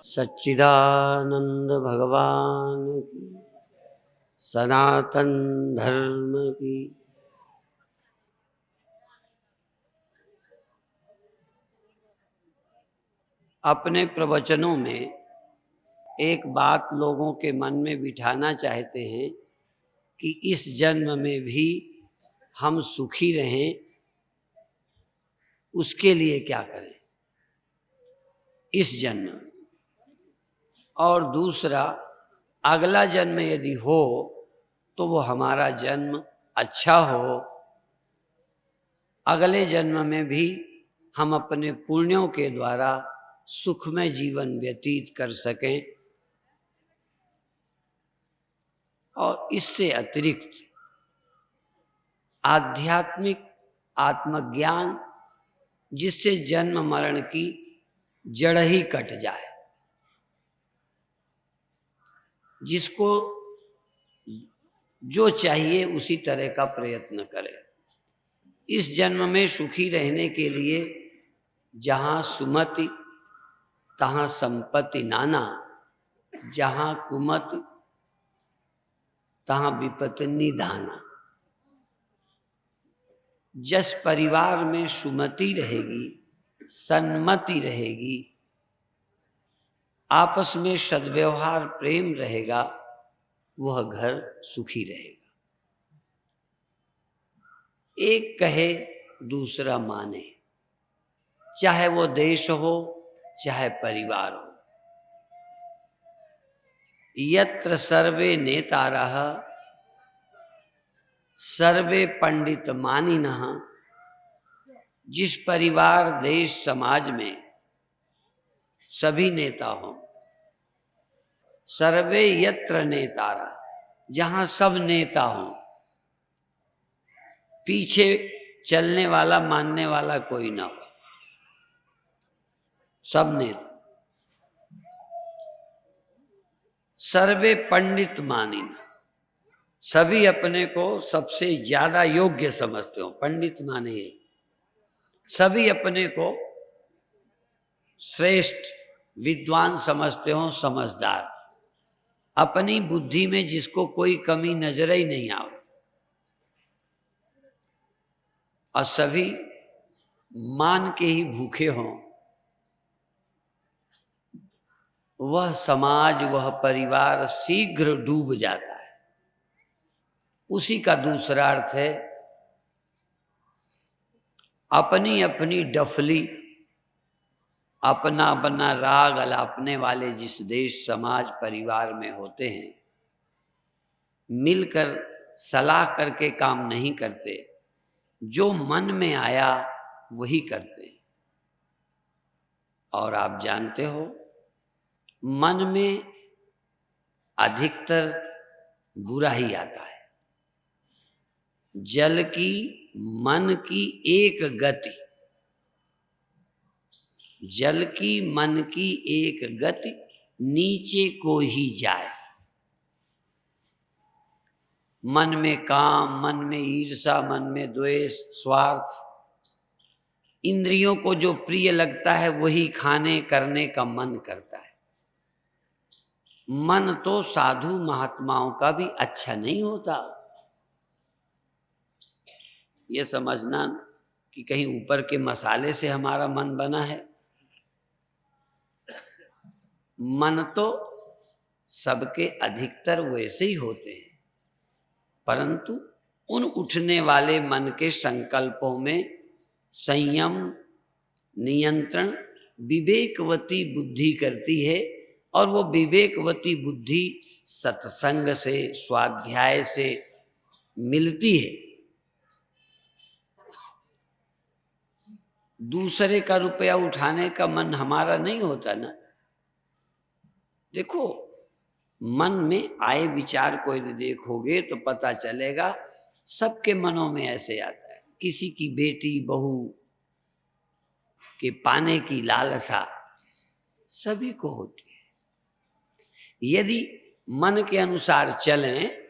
सच्चिदानंद भगवान की, सनातन धर्म की। अपने प्रवचनों में एक बात लोगों के मन में बिठाना चाहते हैं कि इस जन्म में भी हम सुखी रहें, उसके लिए क्या करें इस जन्म में। और दूसरा, अगला जन्म यदि हो तो वो हमारा जन्म अच्छा हो, अगले जन्म में भी हम अपने पुण्यों के द्वारा सुखमय जीवन व्यतीत कर सकें। और इससे अतिरिक्त आध्यात्मिक आत्मज्ञान, जिससे जन्म मरण की जड़ ही कट जाए, जिसको जो चाहिए उसी तरह का प्रयत्न करे। इस जन्म में सुखी रहने के लिए जहाँ सुमति तहाँ संपत्ति नाना, जहाँ कुमति तहाँ विपत्ति निधाना। जिस परिवार में सुमति रहेगी, सन्मति रहेगी, आपस में सद्व्यवहार प्रेम रहेगा, वह घर सुखी रहेगा। एक कहे दूसरा माने, चाहे वो देश हो चाहे परिवार हो। यत्र सर्वे नेतारः सर्वे पंडित मानिनः। जिस परिवार देश समाज में सभी नेता हों, सर्वे यत्र नेतारा, जहां सब नेता हों, पीछे चलने वाला मानने वाला कोई ना हो, सब नेता। सर्वे पंडित मानिना, सभी अपने को सबसे ज्यादा योग्य समझते हो। पंडित माने सभी अपने को श्रेष्ठ विद्वान समझते हो, समझदार, अपनी बुद्धि में जिसको कोई कमी नजर ही नहीं आवे। और सभी मान के ही भूखे हों, वह समाज, वह परिवार शीघ्र डूब जाता है। उसी का दूसरा अर्थ है अपनी अपनी डफली, अपना अपना राग अलापने वाले जिस देश समाज परिवार में होते हैं, मिलकर सलाह करके काम नहीं करते, जो मन में आया वही करते हैं। और आप जानते हो, मन में अधिकतर बुरा ही आता है। जल की मन की एक गति, जल की मन की एक गति नीचे को ही जाए। मन में काम, मन में ईर्षा, मन में द्वेष, स्वार्थ, इंद्रियों को जो प्रिय लगता है वही खाने करने का मन करता है। मन तो साधु महात्माओं का भी अच्छा नहीं होता। ये समझना कि कहीं ऊपर के मसाले से हमारा मन बना है। मन तो सबके अधिकतर वैसे ही होते हैं, परंतु उन उठने वाले मन के संकल्पों में संयम, नियंत्रण विवेकवती बुद्धि करती है। और वो विवेकवती बुद्धि सत्संग से, स्वाध्याय से मिलती है। दूसरे का रुपया उठाने का मन हमारा नहीं होता ना। देखो, मन में आए विचार को यदि देखोगे तो पता चलेगा सबके मनों में ऐसे आता है। किसी की बेटी बहू के पाने की लालसा सभी को होती है। यदि मन के अनुसार चलें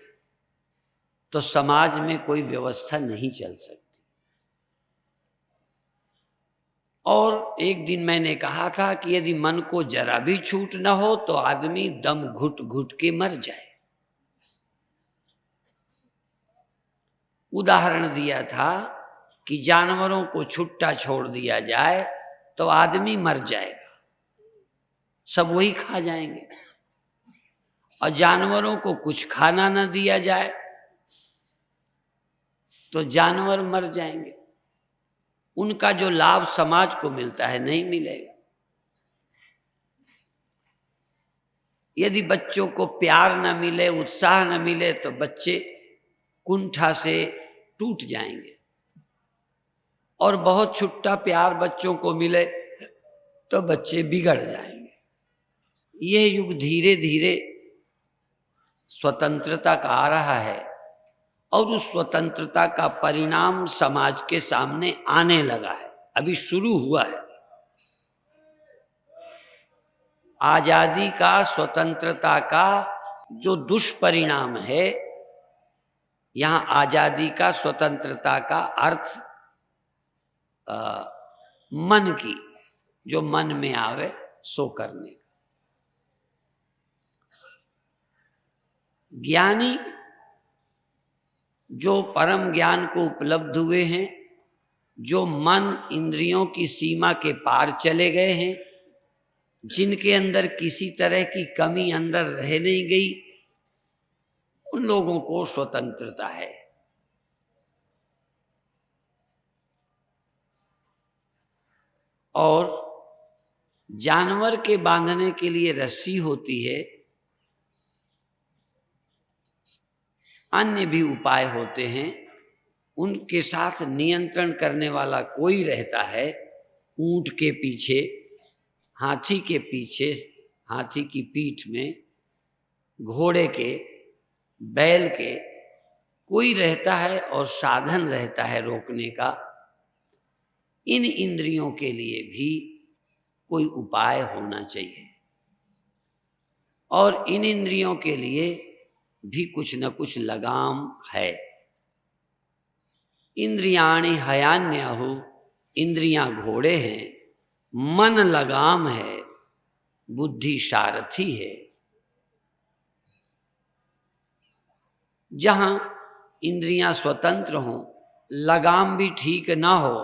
तो समाज में कोई व्यवस्था नहीं चल सकती। और एक दिन मैंने कहा था कि यदि मन को जरा भी छूट न हो तो आदमी दम घुट घुट के मर जाए। उदाहरण दिया था कि जानवरों को छुट्टा छोड़ दिया जाए तो आदमी मर जाएगा, सब वही खा जाएंगे। और जानवरों को कुछ खाना न दिया जाए तो जानवर मर जाएंगे, उनका जो लाभ समाज को मिलता है नहीं मिलेगा। यदि बच्चों को प्यार न मिले, उत्साह न मिले तो बच्चे कुंठा से टूट जाएंगे, और बहुत छुट्टा प्यार बच्चों को मिले तो बच्चे बिगड़ जाएंगे। यह युग धीरे धीरे स्वतंत्रता का आ रहा है और उस स्वतंत्रता का परिणाम समाज के सामने आने लगा है, अभी शुरू हुआ है। आजादी का, स्वतंत्रता का जो दुष्परिणाम है, यहां आजादी का, स्वतंत्रता का अर्थ मन की, जो मन में आवे सो करने का। ज्ञानी जो परम ज्ञान को उपलब्ध हुए हैं, जो मन इंद्रियों की सीमा के पार चले गए हैं, जिनके अंदर किसी तरह की कमी अंदर रह नहीं गई, उन लोगों को स्वतंत्रता है। और जानवर के बांधने के लिए रस्सी होती है, अन्य भी उपाय होते हैं, उनके साथ नियंत्रण करने वाला कोई रहता है। ऊंट के पीछे, हाथी के पीछे, हाथी की पीठ में, घोड़े के, बैल के, कोई रहता है और साधन रहता है रोकने का। इन इंद्रियों के लिए भी कोई उपाय होना चाहिए, और इन इंद्रियों के लिए भी कुछ न कुछ लगाम है। इंद्रियाणि हयान्याहु, इंद्रियां घोड़े हैं, मन लगाम है, बुद्धि सारथी है। जहां इंद्रियां स्वतंत्र हों, लगाम भी ठीक ना हो,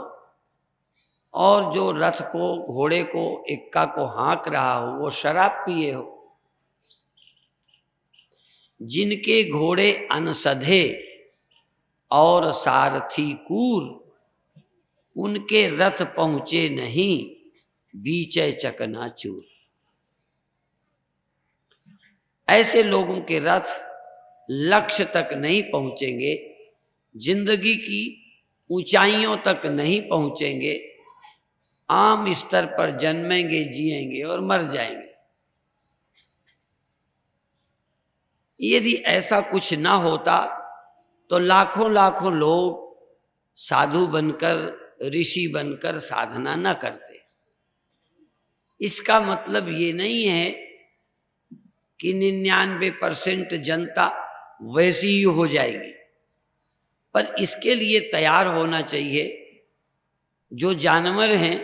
और जो रथ को, घोड़े को, इक्का को हाँक रहा हो वो शराब पिए हो, जिनके घोड़े अनसधे और सारथी कूर, उनके रथ पहुंचे नहीं, बीचे चकनाचूर। ऐसे लोगों के रथ लक्ष्य तक नहीं पहुंचेंगे, जिंदगी की ऊंचाइयों तक नहीं पहुंचेंगे, आम स्तर पर जन्मेंगे, जिएंगे और मर जाएंगे। यदि ऐसा कुछ ना होता तो लाखों लाखों लोग साधु बनकर, ऋषि बनकर साधना न करते। इसका मतलब ये नहीं है कि 99% जनता वैसी ही हो जाएगी, पर इसके लिए तैयार होना चाहिए। जो जानवर हैं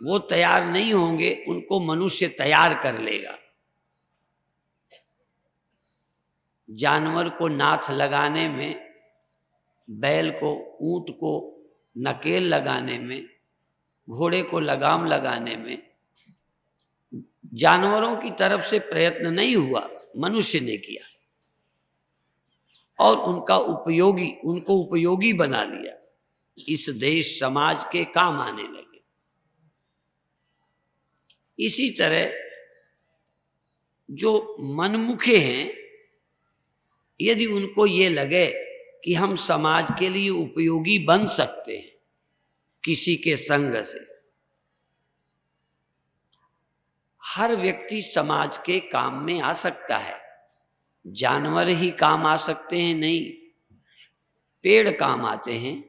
वो तैयार नहीं होंगे, उनको मनुष्य तैयार कर लेगा। जानवर को नाथ लगाने में, बैल को, ऊंट को नकेल लगाने में, घोड़े को लगाम लगाने में जानवरों की तरफ से प्रयत्न नहीं हुआ, मनुष्य ने किया और उनको उपयोगी बना लिया, इस देश समाज के काम आने लगे। इसी तरह जो मनमुखे हैं, यदि उनको ये लगे कि हम समाज के लिए उपयोगी बन सकते हैं किसी के संग से, हर व्यक्ति समाज के काम में आ सकता है। जानवर ही काम आ सकते हैं नहीं, पेड़ काम आते हैं,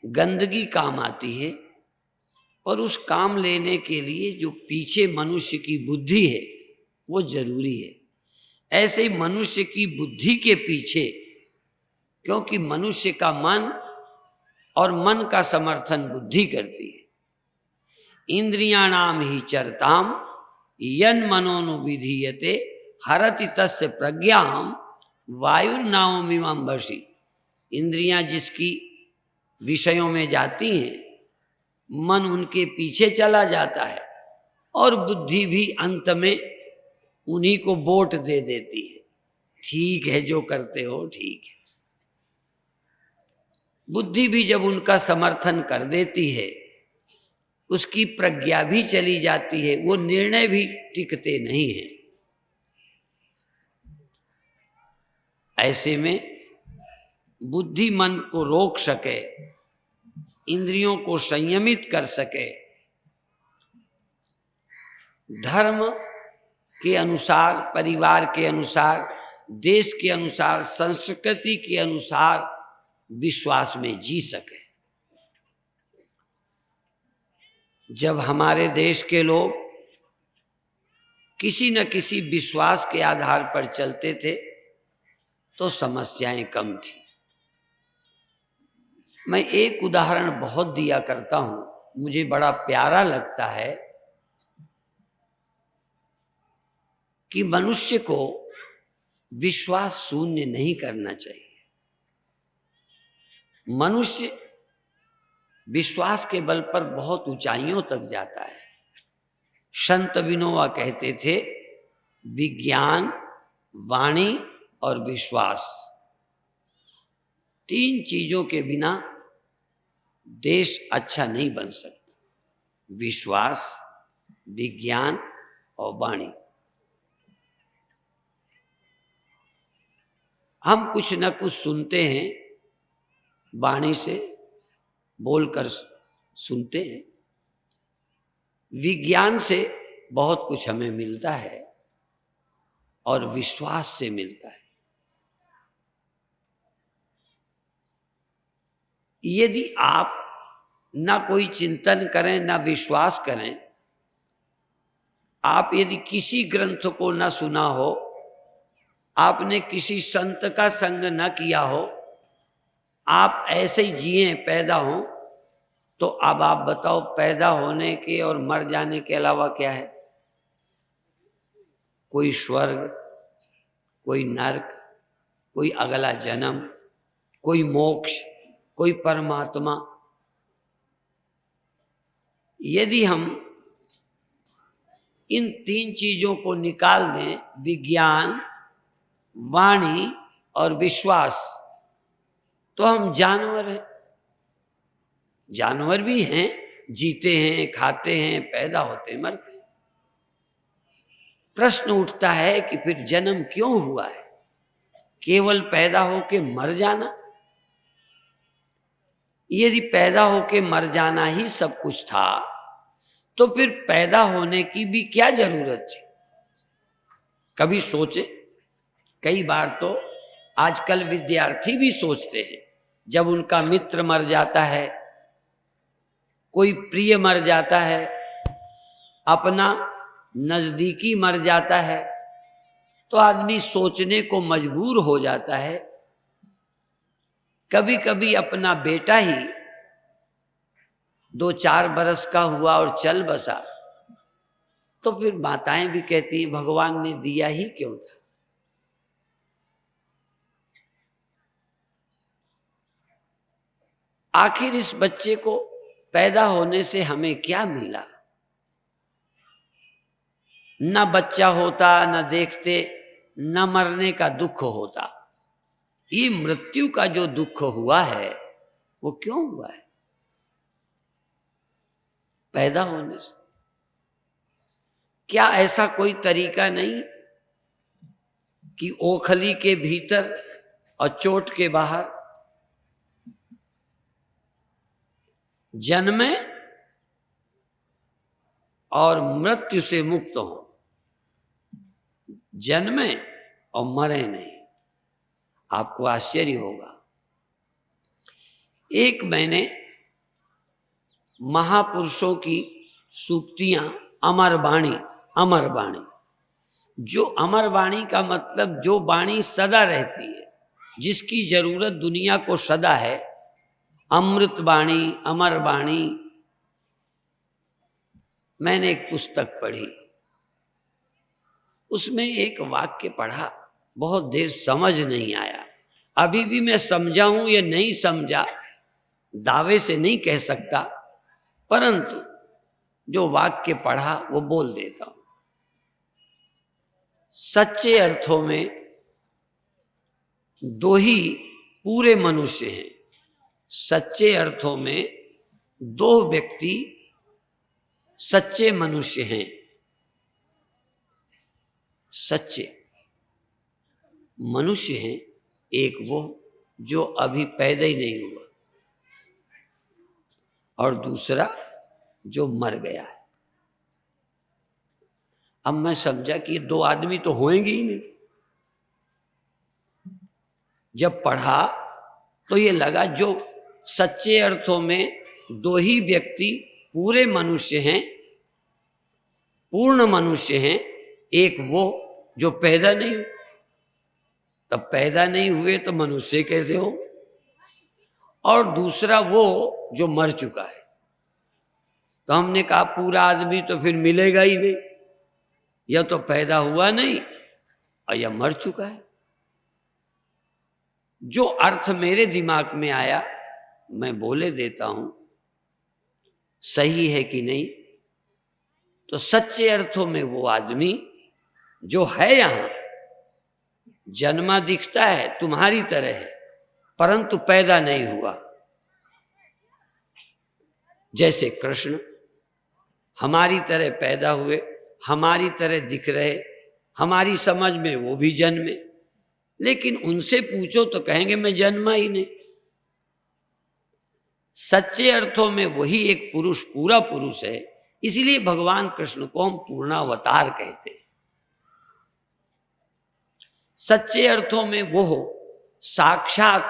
गंदगी काम आती है, और उस काम लेने के लिए जो पीछे मनुष्य की बुद्धि है वो जरूरी है। ऐसे ही मनुष्य की बुद्धि के पीछे, क्योंकि मनुष्य का मन और मन का समर्थन बुद्धि करती है, इंद्रियाणाम ही चरताम यन मनोनुविधीयते हरति तस्य प्रज्ञाम वायुर्नावमिमं वशी। इंद्रियां जिसकी विषयों में जाती हैं, मन उनके पीछे चला जाता है और बुद्धि भी अंत में उन्हीं को वोट दे देती है। ठीक है, जो करते हो ठीक है। बुद्धि भी जब उनका समर्थन कर देती है, उसकी प्रज्ञा भी चली जाती है, वो निर्णय भी टिकते नहीं हैं। ऐसे में बुद्धि मन को रोक सके, इंद्रियों को संयमित कर सके, धर्म के अनुसार, परिवार के अनुसार, देश के अनुसार, संस्कृति के अनुसार विश्वास में जी सके। जब हमारे देश के लोग किसी न किसी विश्वास के आधार पर चलते थे तो समस्याएं कम थी। मैं एक उदाहरण बहुत दिया करता हूं, मुझे बड़ा प्यारा लगता है कि मनुष्य को विश्वास शून्य नहीं करना चाहिए। मनुष्य विश्वास के बल पर बहुत ऊंचाइयों तक जाता है। संत विनोबा कहते थे, विज्ञान, वाणी और विश्वास, तीन चीजों के बिना देश अच्छा नहीं बन सकता। विश्वास, विज्ञान और वाणी। हम कुछ न कुछ सुनते हैं, वाणी से बोलकर सुनते हैं, विज्ञान से बहुत कुछ हमें मिलता है और विश्वास से मिलता है। यदि आप ना कोई चिंतन करें, ना विश्वास करें, आप यदि किसी ग्रंथ को ना सुना हो, आपने किसी संत का संग न किया हो, आप ऐसे ही जिए, पैदा हो, तो अब आप बताओ, पैदा होने के और मर जाने के अलावा क्या है? कोई स्वर्ग, कोई नरक, कोई अगला जन्म, कोई मोक्ष, कोई परमात्मा। यदि हम इन तीन चीजों को निकाल दें, विज्ञान, वाणी और विश्वास, तो हम जानवर हैं। जानवर भी हैं, जीते हैं, खाते हैं, पैदा होते, मरते हैं। प्रश्न उठता है कि फिर जन्म क्यों हुआ है? केवल पैदा होके मर जाना? यदि पैदा होके मर जाना ही सब कुछ था, तो फिर पैदा होने की भी क्या जरूरत थी? कभी सोचे? कई बार तो आजकल विद्यार्थी भी सोचते हैं, जब उनका मित्र मर जाता है, कोई प्रिय मर जाता है, अपना नजदीकी मर जाता है, तो आदमी सोचने को मजबूर हो जाता है। कभी कभी अपना बेटा ही 2-4 बरस का हुआ और चल बसा, तो फिर माताएं भी कहती हैं, भगवान ने दिया ही क्यों था? आखिर इस बच्चे को पैदा होने से हमें क्या मिला? न बच्चा होता, न देखते, न मरने का दुख होता। ये मृत्यु का जो दुख हुआ है, वो क्यों हुआ है? पैदा होने से। क्या ऐसा कोई तरीका नहीं कि ओखली के भीतर और चोट के बाहर जन्मे और मृत्यु से मुक्त हो, जन्मे और मरे नहीं? आपको आश्चर्य होगा, एक मैंने महापुरुषों की सूक्तियां, अमर वाणी, अमर वाणी, जो अमर वाणी का मतलब जो वाणी सदा रहती है, जिसकी जरूरत दुनिया को सदा है, अमृत वाणी, अमर वाणी, मैंने एक पुस्तक पढ़ी, उसमें एक वाक्य पढ़ा, बहुत देर समझ नहीं आया। अभी भी मैं समझा हूं या नहीं समझा दावे से नहीं कह सकता, परंतु जो वाक्य पढ़ा वो बोल देता हूं। सच्चे अर्थों में दो ही पूरे मनुष्य हैं। सच्चे अर्थों में दो व्यक्ति सच्चे मनुष्य हैं। सच्चे मनुष्य हैं, एक वो जो अभी पैदा ही नहीं हुआ और दूसरा जो मर गया है। अब मैं समझा कि दो आदमी तो होंगे ही नहीं। जब पढ़ा तो ये लगा जो सच्चे अर्थों में दो ही व्यक्ति पूरे मनुष्य हैं, पूर्ण मनुष्य हैं, एक वो जो पैदा नहीं हुए। तब पैदा नहीं हुए तो मनुष्य कैसे हो, और दूसरा वो जो मर चुका है। तो हमने कहा पूरा आदमी तो फिर मिलेगा ही नहीं, या तो पैदा हुआ नहीं और या मर चुका है। जो अर्थ मेरे दिमाग में आया मैं बोले देता हूं, सही है कि नहीं। तो सच्चे अर्थों में वो आदमी जो है यहां, जन्मा दिखता है तुम्हारी तरह है, परंतु पैदा नहीं हुआ। जैसे कृष्ण हमारी तरह पैदा हुए, हमारी तरह दिख रहे, हमारी समझ में वो भी जन्मे, लेकिन उनसे पूछो तो कहेंगे मैं जन्मा ही नहीं। सच्चे अर्थों में वही एक पुरुष पूरा पुरुष है, इसलिए भगवान कृष्ण को हम पूर्णावतार कहते हैं। सच्चे अर्थों में वो साक्षात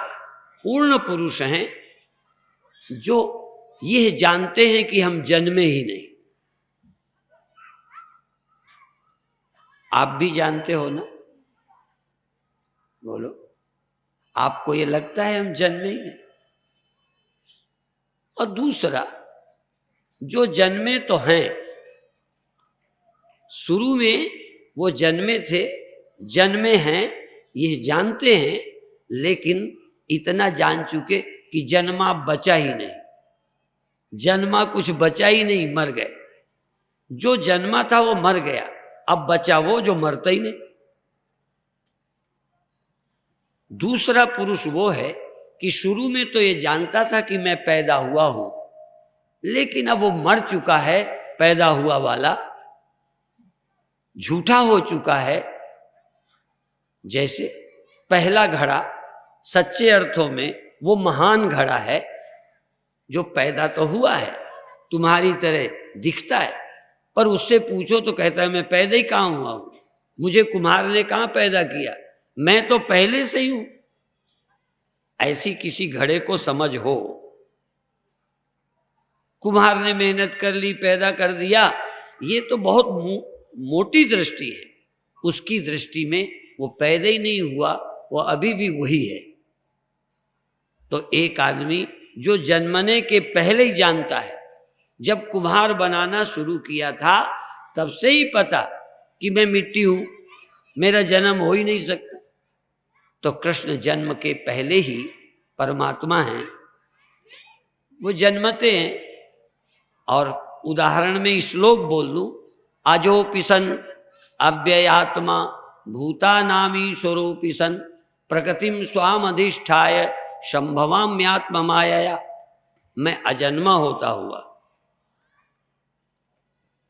पूर्ण पुरुष हैं जो यह जानते हैं कि हम जन्मे ही नहीं। आप भी जानते हो ना, बोलो, आपको ये लगता है हम जन्मे ही नहीं। और दूसरा जो जन्मे तो हैं, शुरू में वो जन्मे थे, जन्मे हैं, ये जानते हैं, लेकिन इतना जान चुके कि जन्मा बचा ही नहीं, जन्मा कुछ बचा ही नहीं, मर गए। जो जन्मा था वो मर गया, अब बचा वो जो मरता ही नहीं। दूसरा पुरुष वो है कि शुरू में तो ये जानता था कि मैं पैदा हुआ हूं, लेकिन अब वो मर चुका है, पैदा हुआ वाला झूठा हो चुका है। जैसे पहला घड़ा सच्चे अर्थों में वो महान घड़ा है जो पैदा तो हुआ है, तुम्हारी तरह दिखता है, पर उससे पूछो तो कहता है मैं पैदा ही कहाँ हुआ हूं, मुझे कुम्हार ने कहाँ पैदा किया, मैं तो पहले से ही हूं। ऐसी किसी घड़े को समझ हो, कुम्हार ने मेहनत कर ली, पैदा कर दिया, ये तो बहुत मोटी दृष्टि है। उसकी दृष्टि में वो पैदा ही नहीं हुआ, वो अभी भी वही है। तो एक आदमी जो जन्मने के पहले ही जानता है, जब कुम्हार बनाना शुरू किया था तब से ही पता कि मैं मिट्टी हूं, मेरा जन्म हो ही नहीं सकता। तो कृष्ण जन्म के पहले ही परमात्मा हैं, वो जन्मते हैं। और उदाहरण में श्लोक बोल दूं, अजोपिसन अव्ययात्मा भूतानामी स्वरूपिसन प्रकृतिम स्वाम अधिष्ठाय संभवाम्यात्म माया। मैं अजन्मा होता हुआ,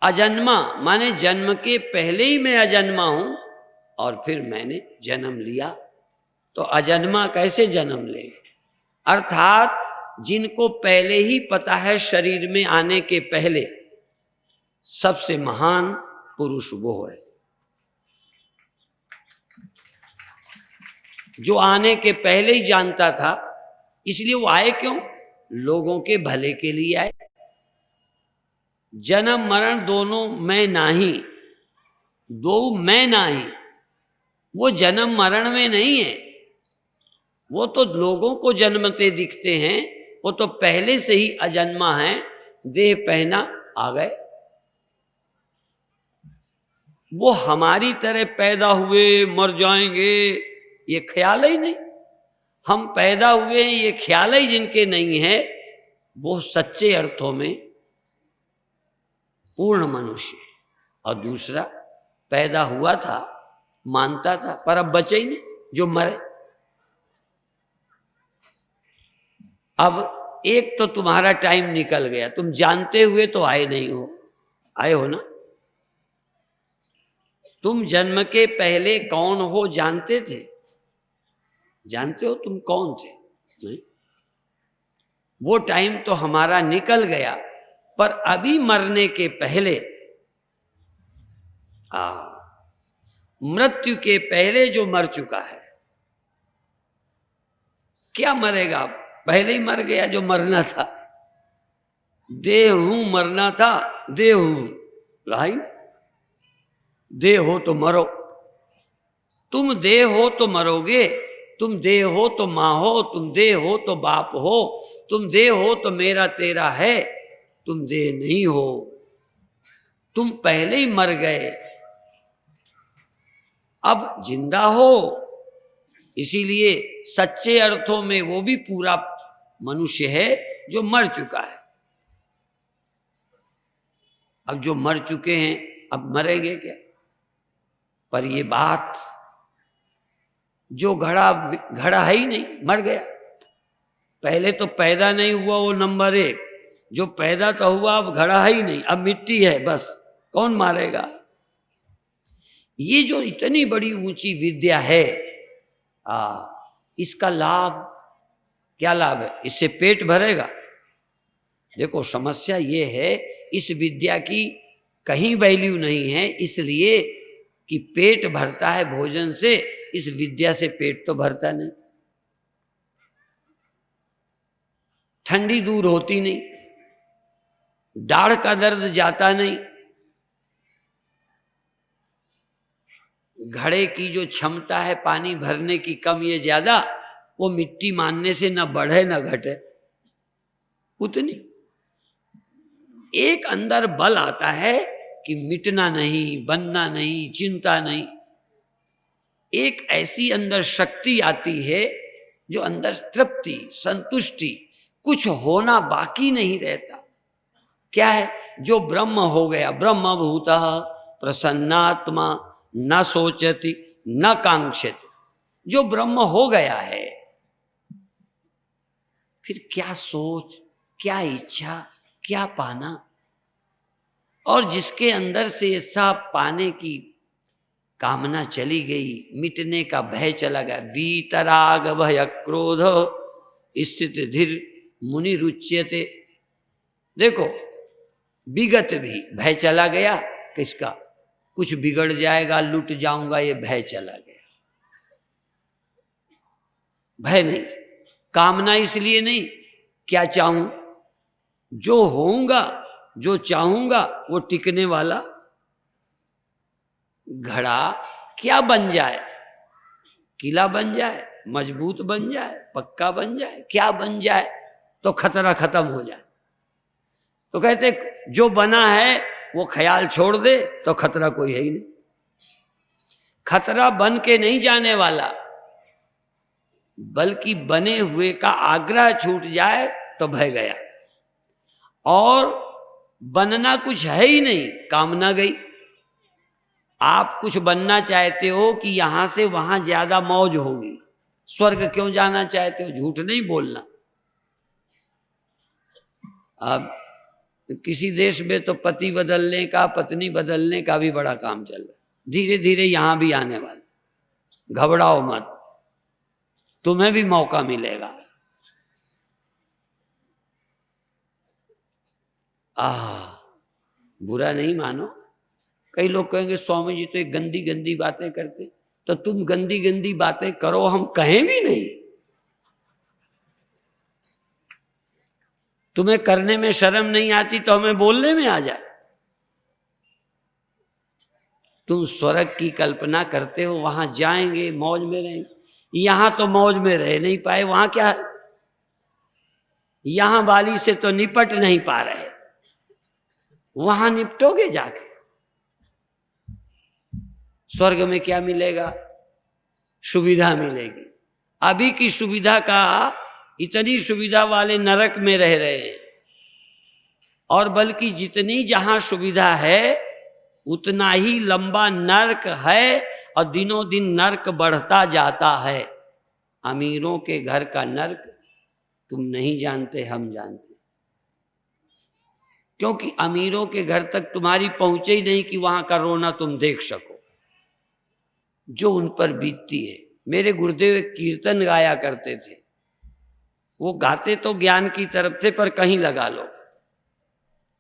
अजन्मा माने जन्म के पहले ही मैं अजन्मा हूं, और फिर मैंने जन्म लिया। तो अजन्मा कैसे जन्म ले, अर्थात जिनको पहले ही पता है शरीर में आने के पहले, सबसे महान पुरुष वो है जो आने के पहले ही जानता था। इसलिए वो आए क्यों, लोगों के भले के लिए आए। जन्म मरण दोनों मैं नाही, दो मैं नाही, वो जन्म मरण में नहीं है। वो तो लोगों को जन्मते दिखते हैं, वो तो पहले से ही अजन्मा हैं, देह पहना आ गए। वो हमारी तरह पैदा हुए मर जाएंगे ये ख्याल ही नहीं। हम पैदा हुए हैं ये ख्याल ही जिनके नहीं है, वो सच्चे अर्थों में पूर्ण मनुष्य है। और दूसरा पैदा हुआ था, मानता था, पर अब बचे ही नहीं, जो मरे। अब एक तो तुम्हारा टाइम निकल गया, तुम जानते हुए तो आए नहीं हो, आए हो ना? तुम जन्म के पहले कौन हो जानते थे? जानते हो तुम कौन थे? नहीं। वो टाइम तो हमारा निकल गया, पर अभी मरने के पहले, मृत्यु के पहले जो मर चुका है, क्या मरेगा? पहले ही मर गया जो मरना था। देह हूं मरना था, देह हूं राही। देह हो तो मरो, तुम देह हो तो मरोगे, तुम देह हो तो मां हो, तुम देह हो तो बाप हो, तुम देह हो तो मेरा तेरा है, तुम देह नहीं हो, तुम पहले ही मर गए, अब जिंदा हो। इसीलिए सच्चे अर्थों में वो भी पूरा मनुष्य है जो मर चुका है। अब जो मर चुके हैं अब मरेंगे क्या? पर ये बात, जो घड़ा है ही नहीं, मर गया। पहले तो पैदा नहीं हुआ वो नंबर एक, जो पैदा तो हुआ अब घड़ा है ही नहीं, अब मिट्टी है, बस कौन मारेगा? ये जो इतनी बड़ी ऊंची विद्या है, इसका लाभ क्या? लाभ है, इससे पेट भरेगा? देखो समस्या ये है, इस विद्या की कहीं वैल्यू नहीं है, इसलिए कि पेट भरता है भोजन से, इस विद्या से पेट तो भरता नहीं। ठंडी दूर होती नहीं, दाढ़ का दर्द जाता नहीं, घड़े की जो क्षमता है पानी भरने की कम ये ज्यादा, वो मिट्टी मानने से न बढ़े न घटे, उतनी। एक अंदर बल आता है कि मिटना नहीं, बनना नहीं, चिंता नहीं। एक ऐसी अंदर शक्ति आती है जो अंदर तृप्ति, संतुष्टि, कुछ होना बाकी नहीं रहता। क्या है? जो ब्रह्म हो गया, ब्रह्म भूतः प्रसन्नात्मा न सोचति न कांक्षति, जो ब्रह्म हो गया है, फिर क्या सोच, क्या इच्छा, क्या पाना? और जिसके अंदर से सब पाने की कामना चली गई, मिटने का भय चला गया, वीतराग भय क्रोध स्थित धीर मुनि रुच्यते। देखो विगत भी भय चला गया, किसका? कुछ बिगड़ जाएगा, लुट जाऊंगा, ये भय चला गया। भय नहीं, कामना इसलिए नहीं, क्या चाहूं, जो होऊंगा, जो चाहूंगा वो टिकने वाला घड़ा क्या बन जाए, किला बन जाए, मजबूत बन जाए, पक्का बन जाए, क्या बन जाए तो खतरा खत्म हो जाए। तो कहते जो बना है वो ख्याल छोड़ दे तो खतरा कोई है ही नहीं। खतरा बन के नहीं जाने वाला, बल्कि बने हुए का आग्रह छूट जाए तो भय गया। और बनना कुछ है ही नहीं, कामना गई। आप कुछ बनना चाहते हो कि यहां से वहां ज्यादा मौज होगी, स्वर्ग क्यों जाना चाहते हो? झूठ नहीं बोलना। अब किसी देश में तो पति बदलने का, पत्नी बदलने का भी बड़ा काम चल रहा है, धीरे धीरे यहां भी आने वाला। घबराओ मत, तुम्हें भी मौका मिलेगा। बुरा नहीं मानो, कई लोग कहेंगे स्वामी जी तो एक गंदी गंदी बातें करते, तो तुम गंदी गंदी बातें करो, हम कहें भी नहीं। तुम्हें करने में शर्म नहीं आती तो हमें बोलने में आ जाए। तुम स्वर्ग की कल्पना करते हो, वहां जाएंगे मौज में रहेंगे, यहां तो मौज में रह नहीं पाए, वहां क्या, यहां वाली से तो निपट नहीं पा रहे, वहां निपटोगे जाके। स्वर्ग में क्या मिलेगा? सुविधा मिलेगी। अभी की सुविधा का, इतनी सुविधा वाले नरक में रह रहे हैं, और बल्कि जितनी जहां सुविधा है उतना ही लंबा नरक है, और दिनों दिन नरक बढ़ता जाता है। अमीरों के घर का नरक तुम नहीं जानते, हम जानते, क्योंकि अमीरों के घर तक तुम्हारी पहुंचे ही नहीं कि वहां का रोना तुम देख सको जो उन पर बीतती है। मेरे गुरुदेव एक कीर्तन गाया करते थे, वो गाते तो ज्ञान की तरफ थे, पर कहीं लगा लो,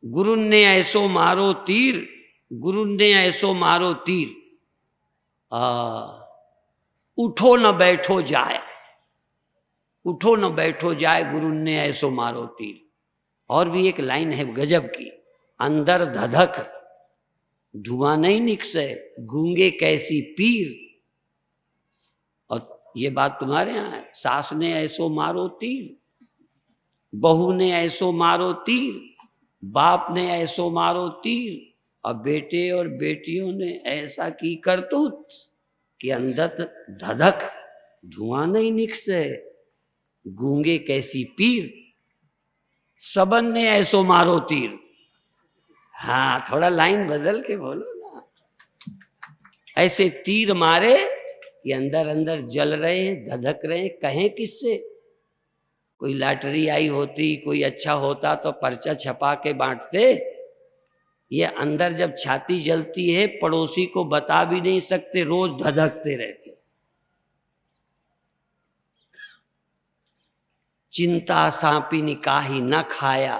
गुरु ने ऐसो मारो तीर, गुरु ने ऐसो मारो तीर, उठो न बैठो जाए, उठो न बैठो जाए, गुरु ने ऐसो मारो तीर। और भी एक लाइन है गजब की, अंदर धधक धुआं नहीं निकसे, गूंगे कैसी पीर। और ये बात तुम्हारे यहाँ है, सास ने ऐसो मारो तीर, बहू ने ऐसो मारो तीर, बाप ने ऐसो मारो तीर, और बेटे और बेटियों ने ऐसा की करतूत कि अंदर धधक धुआं नहीं निकसे, गूंगे कैसी पीर। सबन ने ऐसो मारो तीर। हाँ, थोड़ा लाइन बदल के बोलो ना। ऐसे तीर मारे, ये अंदर अंदर जल रहे हैं, धधक रहे हैं, कहें किससे? कोई लॉटरी आई होती, कोई अच्छा होता तो पर्चा छपा के बांटते। ये अंदर जब छाती जलती है, पड़ोसी को बता भी नहीं सकते, रोज धधकते रहते। चिंता सांपी काहि न खाया।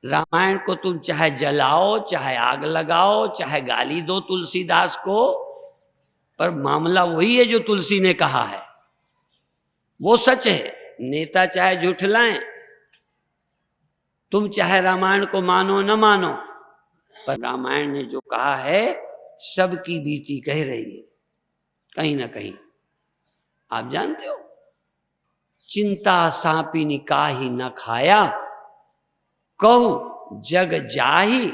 रामायण को तुम चाहे जलाओ, चाहे आग लगाओ, चाहे गाली दो तुलसीदास को, पर मामला वही है जो तुलसी ने कहा है, वो सच है। नेता चाहे झुठलाएं, तुम चाहे रामायण को मानो न मानो, पर रामायण ने जो कहा है सबकी बीती कह रही है कहीं ना कहीं। आप जानते हो, चिंता सांपी काहि न खाया, कहू जग जाहि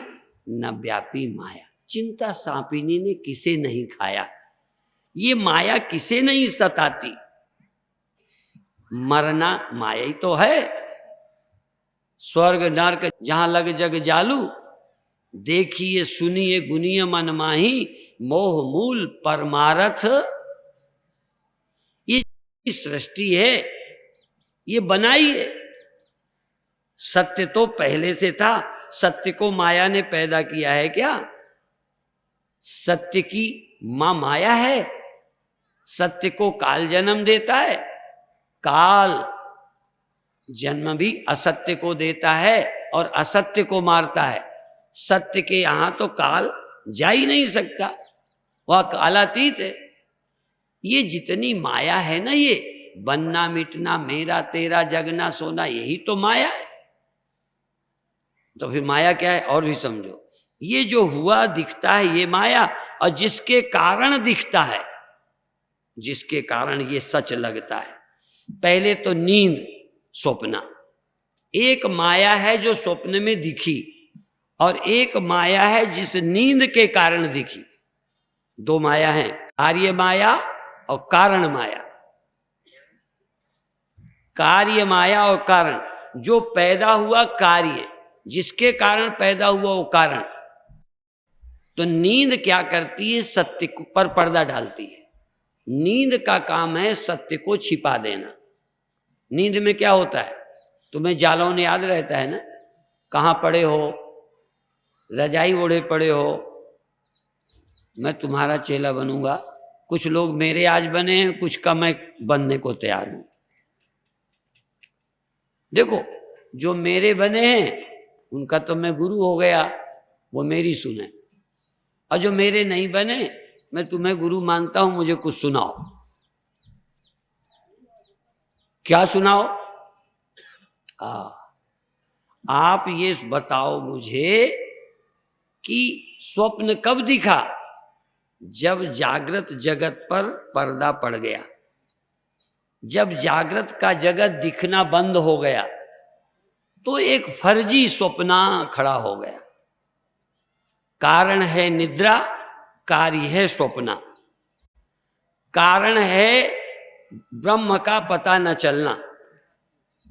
न व्यापी माया। चिंता सांपिनी ने किसे नहीं खाया, ये माया किसे नहीं सताती। मरना माया ही तो है। स्वर्ग नरक जहां लग जग जालू, देखिए सुनिए गुनिय मन माही, मोह मूल परमारथ। ये सृष्टि है, ये बनाई है। सत्य तो पहले से था, सत्य को माया ने पैदा किया है क्या? सत्य की मां माया है। सत्य को काल जन्म देता है, काल जन्म भी असत्य को देता है और असत्य को मारता है। सत्य के यहां तो काल जा ही नहीं सकता, वह कालातीत है। ये जितनी माया है ना, ये बनना मिटना, मेरा तेरा, जगना सोना, यही तो माया है। तो फिर माया क्या है और भी समझो। ये जो हुआ दिखता है ये माया, और जिसके कारण दिखता है, जिसके कारण ये सच लगता है। पहले तो नींद, स्वप्न, एक माया है जो स्वप्न में दिखी, और एक माया है जिस नींद के कारण दिखी। दो माया है, कार्य माया और कारण माया। कार्य माया और कारण, जो पैदा हुआ कार्य, जिसके कारण पैदा हुआ वो कारण। तो नींद क्या करती है? सत्य पर पर्दा डालती है। नींद का काम है सत्य को छिपा देना। नींद में क्या होता है? तुम्हें जालौन याद रहता है ना, कहाँ पड़े हो, रजाई ओढ़े पड़े हो, मैं तुम्हारा चेला बनूंगा। कुछ लोग मेरे आज बने हैं, कुछ का मैं बनने को तैयार हूं। देखो, जो मेरे बने हैं उनका तो मैं गुरु हो गया, वो मेरी सुने, और जो मेरे नहीं बने मैं तुम्हें गुरु मानता हूं, मुझे कुछ सुनाओ। क्या सुनाओ? आप ये बताओ मुझे कि स्वप्न कब दिखा? जब जागृत जगत पर पर्दा पड़ गया, जब जागृत का जगत दिखना बंद हो गया, तो एक फर्जी स्वप्न खड़ा हो गया। कारण है निद्रा, कार्य है स्वप्न, कारण है ब्रह्म का पता न चलना।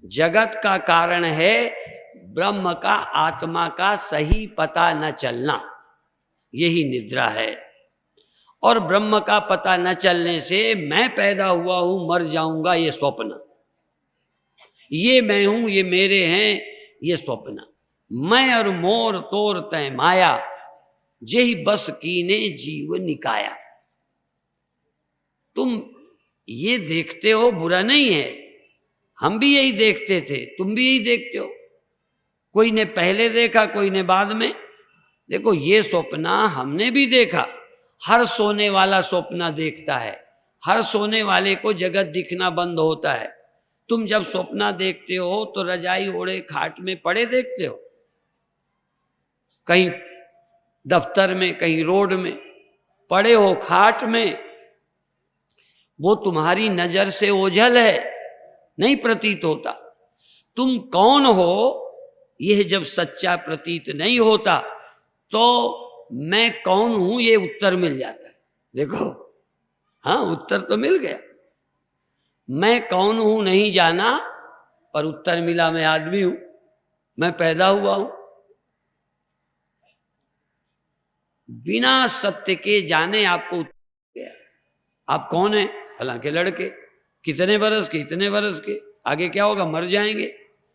जगत का कारण है ब्रह्म का, आत्मा का सही पता न चलना, यही निद्रा है। और ब्रह्म का पता न चलने से मैं पैदा हुआ हूं, मर जाऊंगा, ये स्वप्न। ये मैं हूं, ये मेरे हैं, ये स्वप्न। मैं और मोर तोर तय माया, जेहि बस कीने जीव निकाया। तुम ये देखते हो, बुरा नहीं है, हम भी यही देखते थे, तुम भी यही देखते हो। कोई ने पहले देखा, कोई ने बाद में। देखो ये स्वप्न हमने भी देखा, हर सोने वाला स्वप्न देखता है, हर सोने वाले को जगत दिखना बंद होता है। तुम जब स्वप्न देखते हो तो रजाई ओढ़े खाट में पड़े देखते हो, कहीं दफ्तर में, कहीं रोड में पड़े हो खाट में, वो तुम्हारी नजर से ओझल है, नहीं प्रतीत होता। तुम कौन हो यह जब सच्चा प्रतीत नहीं होता तो मैं कौन हूं ये उत्तर मिल जाता है। देखो, हाँ उत्तर तो मिल गया, मैं कौन हूं नहीं जाना, पर उत्तर मिला मैं आदमी हूं, मैं पैदा हुआ हूं। बिना सत्य के जाने आपको उत्तर गया, आप कौन हैं? फलां के लड़के, कितने बरस के, इतने बरस के, आगे क्या होगा, मर जाएंगे,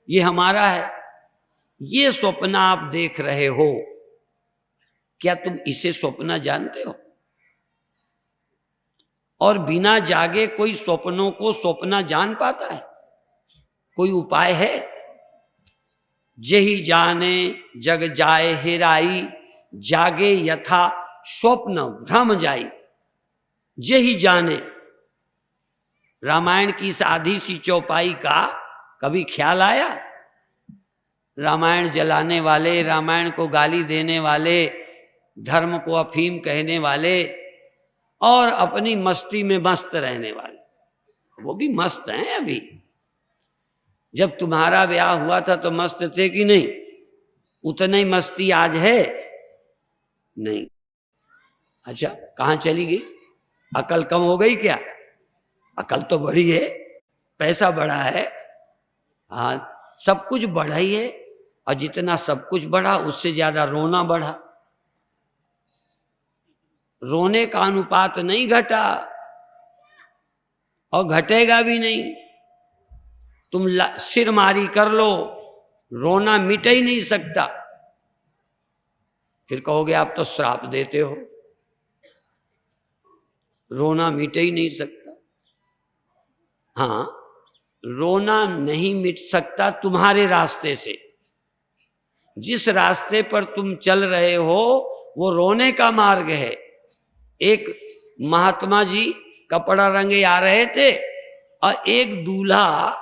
ये हमारा है। ये स्वप्न आप देख रहे हो, क्या तुम इसे स्वप्न जानते हो? और बिना जागे कोई स्वप्नों को स्वप्न जान पाता है? कोई उपाय है? जेहि जाने जग जाए हेराई, जागे यथा स्वप्न भ्रम जाई। जेहि जाने, रामायण की इस आधी सी चौपाई का कभी ख्याल आया? रामायण जलाने वाले, रामायण को गाली देने वाले, धर्म को अफीम कहने वाले और अपनी मस्ती में मस्त रहने वाले, वो भी मस्त हैं अभी। जब तुम्हारा ब्याह हुआ था तो मस्त थे कि नहीं? उतना ही मस्ती आज है? नहीं। अच्छा, कहाँ चली गई? अकल कम हो गई क्या? अकल तो बढ़ी है, पैसा बढ़ा है, हाँ सब कुछ बढ़ा ही है। और जितना सब कुछ बढ़ा उससे ज्यादा रोना बढ़ा। रोने का अनुपात नहीं घटा और घटेगा भी नहीं। तुम सिर मारी कर लो, रोना मिट ही नहीं सकता। फिर कहोगे आप तो श्राप देते हो, रोना मिट ही नहीं सकता। हाँ, रोना नहीं मिट सकता तुम्हारे रास्ते से। जिस रास्ते पर तुम चल रहे हो वो रोने का मार्ग है। एक महात्मा जी कपड़ा रंगे आ रहे थे और एक दूल्हा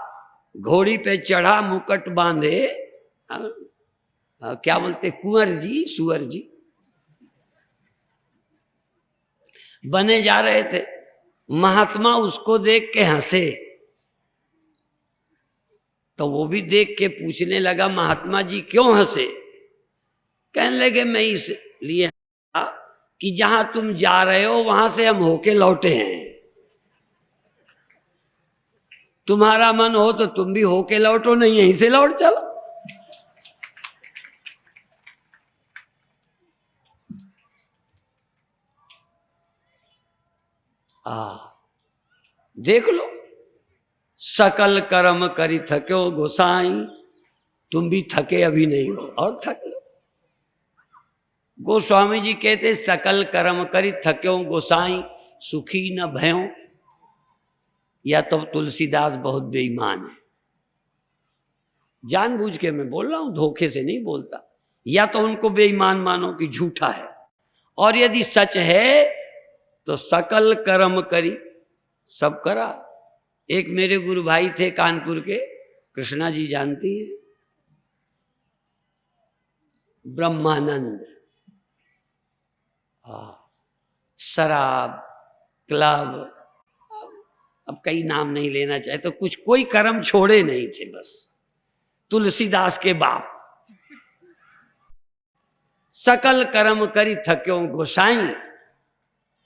घोड़ी पे चढ़ा, मुकुट बांधे, क्या बोलते, कुंवर जी, सुअर जी बने जा रहे थे। महात्मा उसको देख के हंसे, तो वो भी देख के पूछने लगा, महात्मा जी क्यों हंसे? कहने लगे, मैं इसलिए कि जहां तुम जा रहे हो वहां से हम होके लौटे हैं। तुम्हारा मन हो तो तुम भी होके लौटो, नहीं यहीं से लौट चलो। देख लो, सकल कर्म करी थक्यो गोसाई, तुम भी थके अभी नहीं हो और थक लो। गोस्वामी जी कहते, सकल कर्म करी थक्यो गोसाई, सुखी न भयो। या तो तुलसीदास बहुत बेईमान है, जानबूझ के मैं बोल रहा हूं, धोखे से नहीं बोलता। या तो उनको बेईमान मानो कि झूठा है, और यदि सच है तो सकल कर्म करी, सब करा। एक मेरे गुरु भाई थे कानपुर के, कृष्णा जी जानती है, ब्रह्मानंद। शराब, क्लब, अब कई नाम नहीं लेना चाहे तो कुछ, कोई कर्म छोड़े नहीं थे बस। तुलसीदास के बाप, सकल कर्म करी थक्यो गोसाई,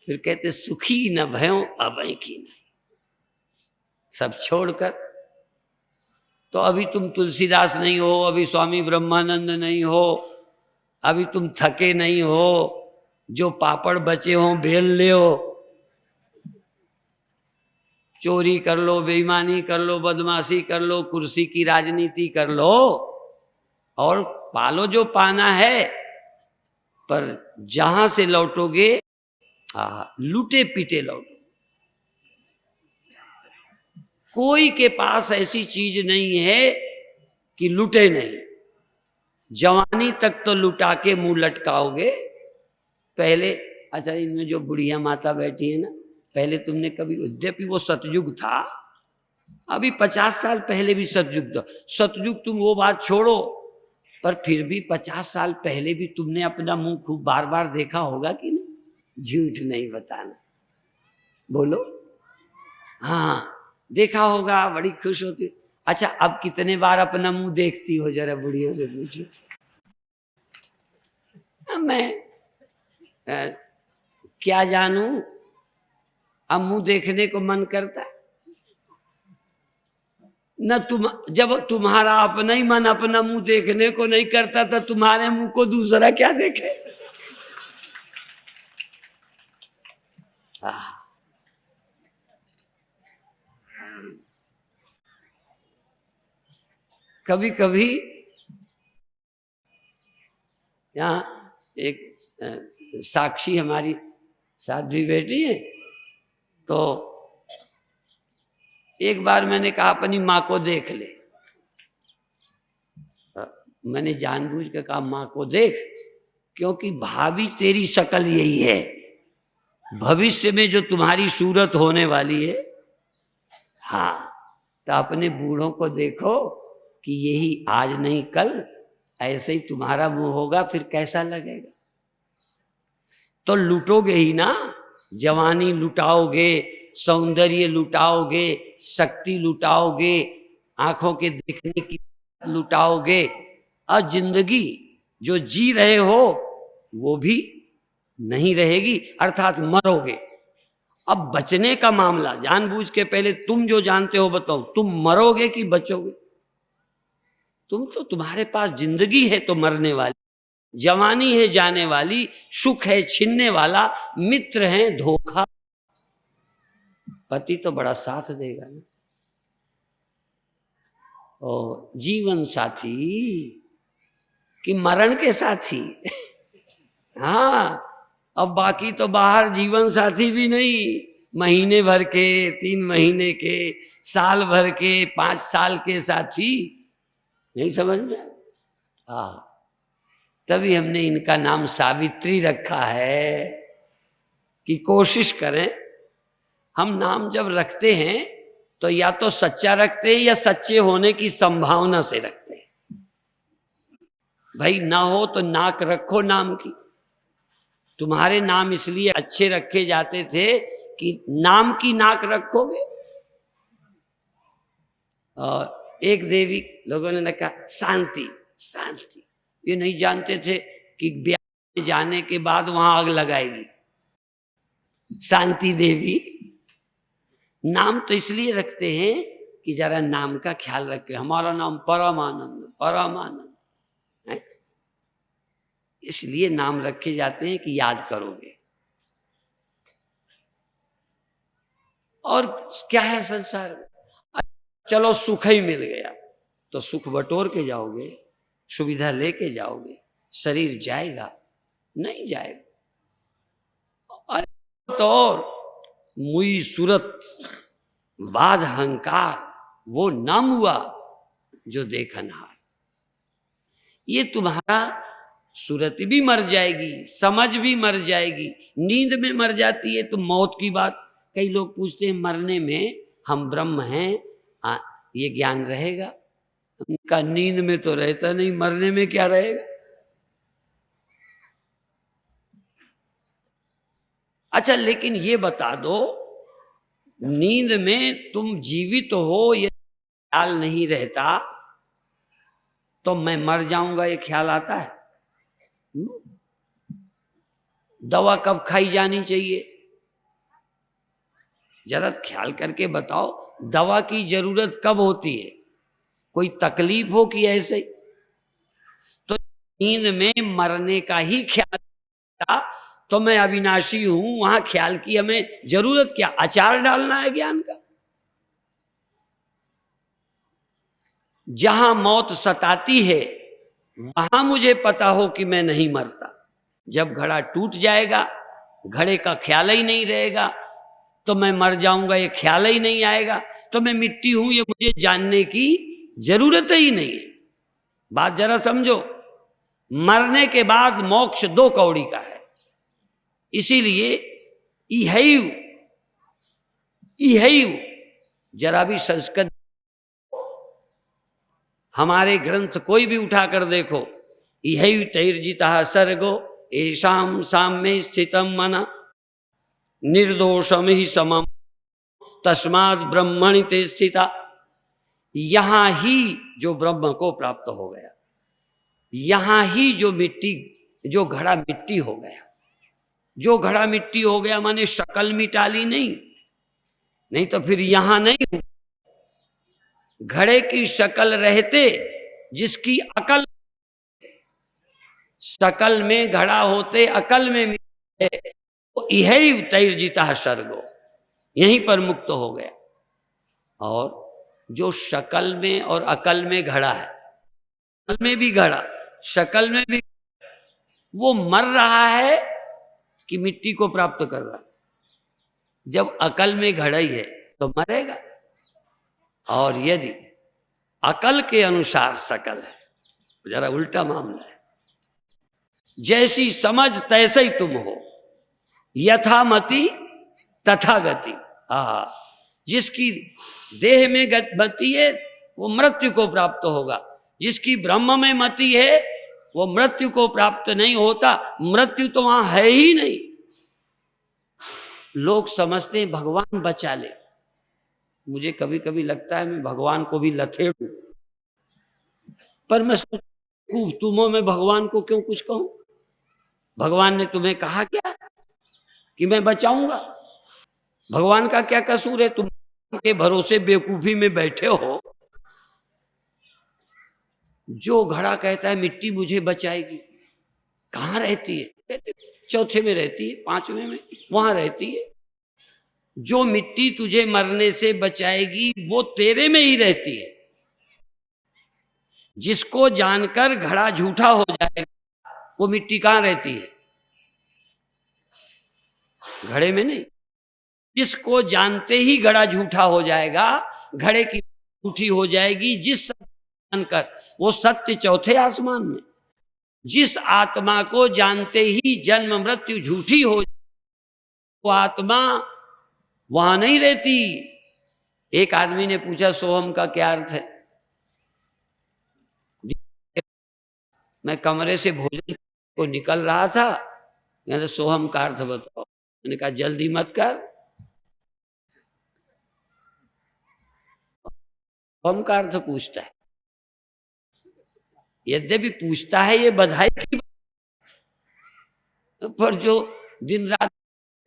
फिर कहते सुखी न भयो अभय की नहीं, सब छोड़कर। तो अभी तुम तुलसीदास नहीं हो, अभी स्वामी ब्रह्मानंद नहीं हो, अभी तुम थके नहीं हो, जो पापड़ बचे हो बेल ले हो, चोरी कर लो, बेईमानी कर लो, बदमाशी कर लो, कुर्सी की राजनीति कर लो और पालो जो पाना है, पर जहां से लौटोगे लूटे पीटे लौटो। कोई के पास ऐसी चीज नहीं है कि लूटे नहीं। जवानी तक तो लुटा के मुंह लटकाओगे। पहले अच्छा, इनमें जो बुढ़िया माता बैठी है ना, पहले तुमने कभी, यद्यपि वो सतयुग था, अभी 50 साल पहले भी सतयुग था। सतयुग तुम वो बात छोड़ो, पर फिर भी 50 साल पहले भी तुमने अपना मुंह खूब बार बार देखा होगा कि नहीं? झूठ नहीं बताना, बोलो। हाँ देखा होगा, बड़ी खुश होती। अच्छा, अब कितने बार अपना मुंह देखती हो, जरा बुढ़ियों से पूछो। मैं क्या जानूं, अब मुंह देखने को मन करता है न। तुम जब तुम्हारा अपना ही मन अपना मुंह देखने को नहीं करता था, तुम्हारे मुंह को दूसरा क्या देखे? कभी कभी यहाँ एक साक्षी हमारी साध्वी बेटी है, तो एक बार मैंने कहा अपनी माँ को देख ले। मैंने जानबूझ के कहा माँ को देख, क्योंकि भाभी तेरी शक्ल यही है, भविष्य में जो तुम्हारी सूरत होने वाली है। हाँ, तो अपने बूढ़ों को देखो कि यही आज नहीं कल ऐसे ही तुम्हारा मुंह होगा, फिर कैसा लगेगा? तो लुटोगे ही ना, जवानी लुटाओगे, सौंदर्य लुटाओगे, शक्ति लुटाओगे, आंखों के देखने की लुटाओगे, और जिंदगी जो जी रहे हो वो भी नहीं रहेगी, अर्थात मरोगे। अब बचने का मामला, जानबूझ के पहले तुम जो जानते हो बताओ, तुम मरोगे कि बचोगे? तुम तो, तुम्हारे पास जिंदगी है तो मरने वाली, जवानी है जाने वाली, सुख है छीनने वाला, मित्र है धोखा, पति तो बड़ा साथ देगा ना, और जीवन साथी कि मरण के साथी। हाँ, अब बाकी तो बाहर जीवन साथी भी नहीं, महीने भर के, 3 महीने के, साल भर के, 5 साल के साथी नहीं समझ में। हाँ, तभी हमने इनका नाम सावित्री रखा है कि कोशिश करें, हम नाम जब रखते हैं तो या तो सच्चा रखते हैं या सच्चे होने की संभावना से रखते हैं। भाई ना हो तो नाक रखो नाम की। तुम्हारे नाम इसलिए अच्छे रखे जाते थे कि नाम की नाक रखोगे। और एक देवी लोगों ने कहा शांति शांति, ये नहीं जानते थे कि ब्याह में जाने के बाद वहां आग लगाएगी। शांति देवी नाम तो इसलिए रखते हैं कि जरा नाम का ख्याल रखे, हमारा नाम परमानंद परमानंद है, इसलिए नाम रखे जाते हैं कि याद करोगे। और क्या है संसार में, चलो सुख ही मिल गया तो सुख बटोर के जाओगे, सुविधा लेके जाओगे, शरीर जाएगा नहीं जाएगा। अरे तो मुई सूरत वाद हंकार वो नाम हुआ जो देखनहार। ये तुम्हारा सूरत भी मर जाएगी, समझ भी मर जाएगी, नींद में मर जाती है तो मौत की बात। कई लोग पूछते हैं मरने में हम ब्रह्म हैं, ये ज्ञान रहेगा? उनका नींद में तो रहता नहीं, मरने में क्या रहेगा? अच्छा, लेकिन ये बता दो, नींद में तुम जीवित हो ये ख्याल नहीं रहता तो मैं मर जाऊंगा ये ख्याल आता है? दवा कब खाई जानी चाहिए? जरा ख्याल करके बताओ, दवा की जरूरत कब होती है? कोई तकलीफ हो कि ऐसे? तो नींद में मरने का ही ख्याल था, तो मैं अविनाशी हूं, वहां ख्याल की हमें जरूरत क्या? अचार डालना है ज्ञान का। जहां मौत सताती है वहां मुझे पता हो कि मैं नहीं मरता। जब घड़ा टूट जाएगा, घड़े का ख्याल ही नहीं रहेगा, तो मैं मर जाऊंगा ये ख्याल ही नहीं आएगा, तो मैं मिट्टी हूं ये मुझे जानने की जरूरत ही नहीं है। बात जरा समझो, मरने के बाद मोक्ष 2 कौड़ी का है। इसीलिए इहैव इहैव, जरा भी संस्कृत हमारे ग्रंथ कोई भी उठाकर देखो, इहैव तैर्जिता सर्गो ऐशाम साम्ये स्थितम मन निर्दोषम ही समम तस्माद ब्रह्मणि ते स्थिता। यहां ही जो ब्रह्म को प्राप्त हो गया, यहां ही जो मिट्टी, जो घड़ा मिट्टी हो गया, जो घड़ा मिट्टी हो गया माने शक्ल मिटा ली नहीं, नहीं तो फिर यहां नहीं। घड़े की शक्ल रहते जिसकी अकल, शकल में घड़ा होते अकल में मिटे, तो इहैव तैर्जिता सर्गो, यहीं पर मुक्त हो गया। और जो शकल में और अकल में घड़ा है, अकल में भी घड़ा, शकल में भी, वो मर रहा है कि मिट्टी को प्राप्त कर रहा है? जब अकल में घड़ा ही है तो मरेगा। और यदि अकल के अनुसार शकल है, जरा उल्टा मामला है। जैसी समझ तैसे ही तुम हो, यथा मति तथा गति। जिसकी देह में मति है वो मृत्यु को प्राप्त होगा, जिसकी ब्रह्म में मति है वो मृत्यु को प्राप्त नहीं होता। मृत्यु तो वहां है ही नहीं। लोग समझते हैं भगवान बचा ले। मुझे कभी कभी लगता है मैं भगवान को भी लथेड़ूं, पर मैं सोचूं तुमों में भगवान को क्यों कुछ कहूं? भगवान ने तुम्हें कहा क्या कि मैं बचाऊंगा? भगवान का क्या कसूर है? तुम के भरोसे बेवकूफी में बैठे हो। जो घड़ा कहता है मिट्टी मुझे बचाएगी, कहाँ रहती है? चौथे में रहती है, 5वें में, वहां रहती है। जो मिट्टी तुझे मरने से बचाएगी वो तेरे में ही रहती है। जिसको जानकर घड़ा झूठा हो जाएगा वो मिट्टी कहाँ रहती है? घड़े में नहीं। जिसको जानते ही घड़ा झूठा हो जाएगा, घड़े की झूठी हो जाएगी, जिस जानकर वो सत्य चौथे आसमान में। जिस आत्मा को जानते ही जन्म मृत्यु झूठी हो, वो आत्मा वहां नहीं रहती। एक आदमी ने पूछा सोहम का क्या अर्थ है? मैं कमरे से भोजन को निकल रहा था, यहां से सोहम का अर्थ बताओ। मैंने कहा जल्दी मत कर। सोहम का अर्थ पूछता है, यद्यपि पूछता है ये बधाई की, पर जो दिन रात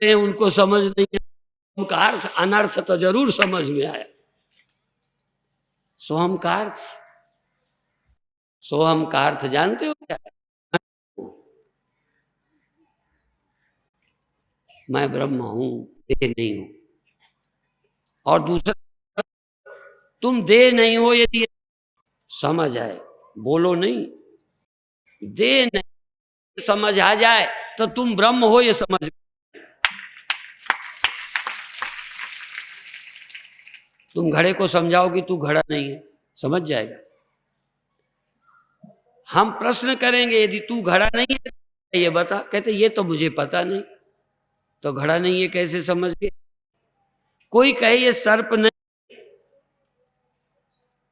हैं उनको समझ नहीं है। उनका अर्थ अनर्थ तो जरूर समझ में आया। सोहम का अर्थ, सोहम का अर्थ जानते हो क्या? मैं ब्रह्म हूं, देह नहीं हूं। और दूसरा, तुम देह नहीं हो, यदि समझ आए, बोलो नहीं, देह नहीं समझ आ जाए तो तुम ब्रह्म हो ये समझ। तुम घड़े को समझाओ कि तू घड़ा नहीं है, समझ जाएगा। हम प्रश्न करेंगे यदि तू घड़ा नहीं है ये बता, कहते ये तो मुझे पता नहीं। तो घड़ा नहीं है कैसे समझ गए? कोई कहे ये सर्प नहीं,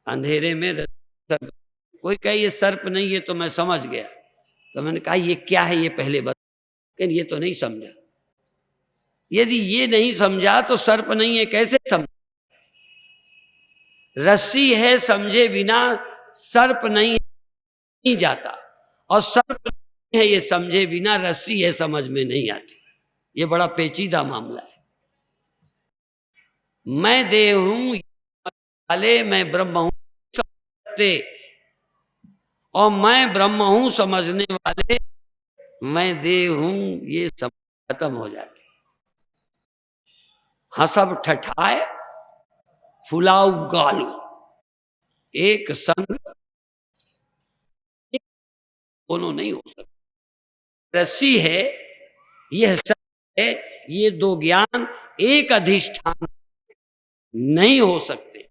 अंधेरे में सर्प, कोई कहे ये सर्प नहीं है तो मैं समझ गया। तो मैंने कहा ये क्या है ये पहले बता, लेकिन ये तो नहीं समझा। यदि ये नहीं समझा तो सर्प नहीं है कैसे समझ? रस्सी है समझे बिना सर्प नहीं जाता, और सर्प नहीं है ये समझे बिना रस्सी है समझ में नहीं आती। ये बड़ा पेचीदा मामला है। मैं देव हूं वाले, मैं ब्रह्म हूं समझते, और मैं ब्रह्म हूं समझने वाले, मैं देव हूं, ये सब खत्म हो जाती। हसब ठठाए फुलाऊ गालू, एक संग दोनों नहीं हो सकते। रस्सी है, यह सत्य है, ये दो ज्ञान एक अधिष्ठान नहीं हो सकते।